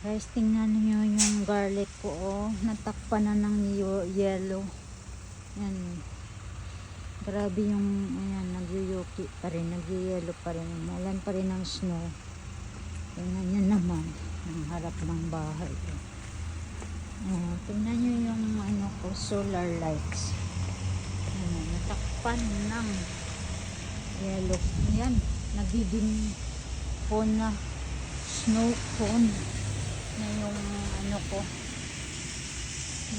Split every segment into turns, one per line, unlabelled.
Guys, tingnan niyo yung garlic ko, oh. Natakpan na ng yellow. Yan. Grabe yung, ayan, nagyuyuki pa rin, nagyuyelo pa rin. Umulan pa rin ng snow. Tingnan niyo naman, ang harap ng bahay ko. Oh, tingnan niyo yung, ano ko, solar lights. Ayan, natakpan ng yellow. Yan, nagiging cone na, snow cone na yung ano ko,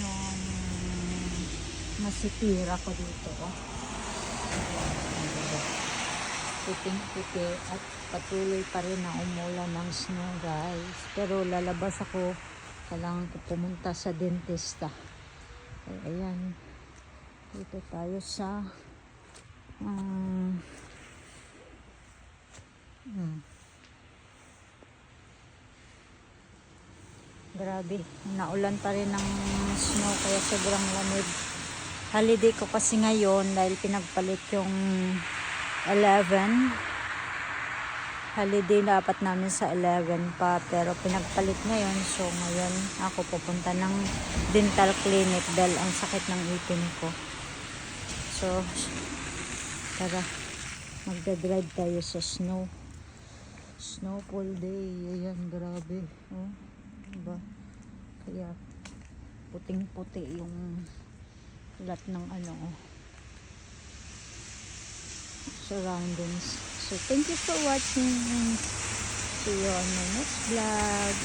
yung masitira ko dito, oh. Puting-puti at patuloy pa rin na umulan ng snow, guys. Pero lalabas ako, kailangan ko pumunta sa dentista. Ayan, dito tayo sa grabe, naulan pa rin ng snow kaya sobrang lamig. Holiday ko kasi ngayon dahil pinagpalit yung 11. Holiday dapat namin sa 11 pa pero pinagpalit ngayon, so ngayon ako pupunta ng dental clinic dahil ang sakit ng ipin ko. So tara, magdadrive tayo sa snowfall day. Ayan, grabe, oh. Diba? Kaya puting-puti yung lahat ng ano, surroundings. So thank you for watching. See you on my next vlog.